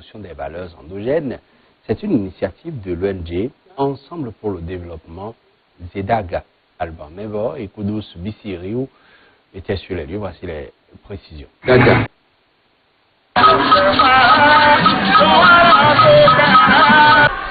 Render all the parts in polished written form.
promotion des valeurs endogènes. C'est une initiative de l'ONG Ensemble pour le développement Zedaga. Alban Mevor et Koudous Bissiriou étaient sur les lieux. Voici les précisions. Daga.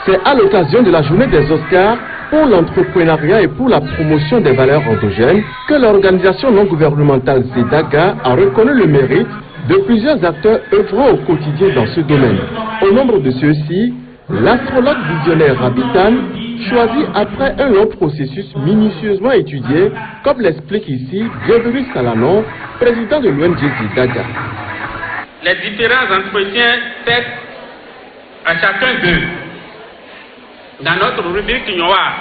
C'est à l'occasion de la journée des Oscars pour l'entrepreneuriat et pour la promotion des valeurs endogènes que l'organisation non gouvernementale Zedaga a reconnu le mérite de plusieurs acteurs œuvrant au quotidien dans ce domaine. Au nombre de ceux-ci, l'astrologue visionnaire Rabitan, choisi après un long processus minutieusement étudié, comme l'explique ici Bienvenue Salanon, président de l'ONG Zedaga. Les différents entretiens faits à chacun d'eux. Dans notre rubrique Nyoa,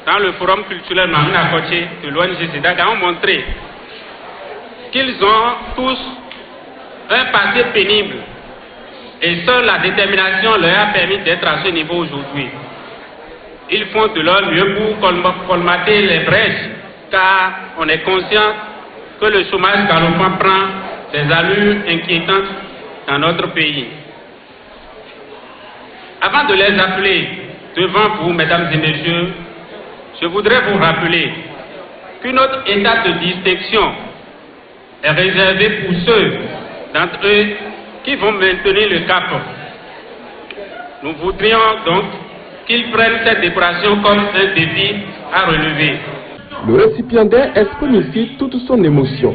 dans le forum culturel Mamina Koché de l'ONG Zedaga, ont montré qu'ils ont tous un passé pénible et seule la détermination leur a permis d'être à ce niveau aujourd'hui. Ils font de leur mieux pour colmater les brèches, car on est conscient que le chômage galopant prend des allures inquiétantes dans notre pays. Avant de les appeler devant vous, mesdames et messieurs, je voudrais vous rappeler qu'une autre étape de distinction est réservée pour ceux d'entre eux qui vont maintenir le cap. Nous voudrions donc qu'ils prennent cette décoration comme un défi à relever. Le récipiendaire exprime ici toute son émotion.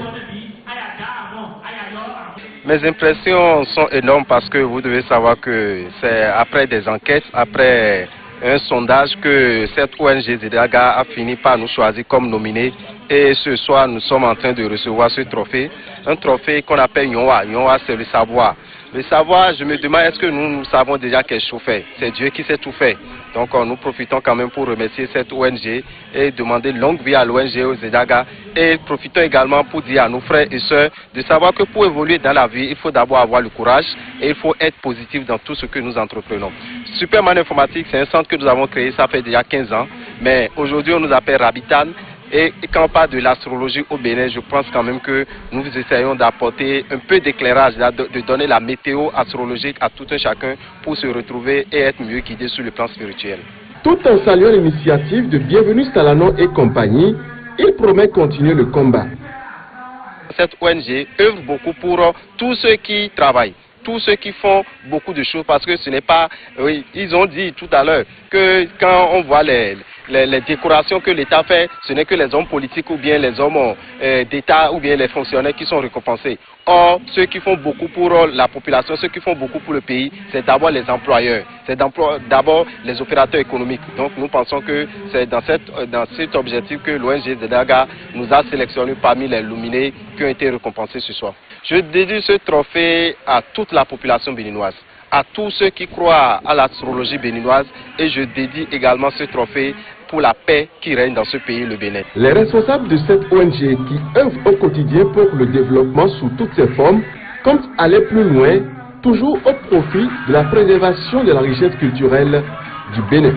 Mes impressions sont énormes parce que vous devez savoir que c'est après des enquêtes, après un sondage que cette ONG Zedaga a fini par nous choisir comme nominés. Et ce soir, nous sommes en train de recevoir ce trophée. Un trophée qu'on appelle Nyoa. Nyoa, c'est le savoir. Le savoir, je me demande, est-ce que nous savons déjà quelque chose fait? C'est Dieu qui sait tout faire. Donc nous profitons quand même pour remercier cette ONG et demander longue vie à l'ONG Zedaga. Et profitons également pour dire à nos frères et sœurs de savoir que pour évoluer dans la vie, il faut d'abord avoir le courage et il faut être positif dans tout ce que nous entreprenons. Superman Informatique, c'est un centre que nous avons créé, ça fait déjà 15 ans. Mais aujourd'hui, on nous appelle Rabitan. Et quand on parle de l'astrologie au Bénin, je pense quand même que nous essayons d'apporter un peu d'éclairage, de donner la météo astrologique à tout un chacun pour se retrouver et être mieux guidé sur le plan spirituel. Tout en saluant l'initiative de Bienvenue Salanon et compagnie, il promet continuer le combat. Cette ONG œuvre beaucoup pour tous ceux qui travaillent, tous ceux qui font beaucoup de choses, parce que ce n'est pas... Oui, ils ont dit tout à l'heure que quand on voit les décorations que l'État fait, ce n'est que les hommes politiques ou bien les hommes d'État ou bien les fonctionnaires qui sont récompensés. Or, ceux qui font beaucoup pour la population, ceux qui font beaucoup pour le pays, c'est d'abord les employeurs, c'est d'abord les opérateurs économiques. Donc nous pensons que c'est dans cet objectif que l'ONG Zedaga nous a sélectionnés parmi les nominés qui ont été récompensés ce soir. Je dédie ce trophée à toute la population béninoise, à tous ceux qui croient à l'astrologie béninoise, et je dédie également ce trophée pour la paix qui règne dans ce pays, le Bénin. Les responsables de cette ONG qui œuvrent au quotidien pour le développement sous toutes ses formes comptent aller plus loin, toujours au profit de la préservation de la richesse culturelle du Bénin.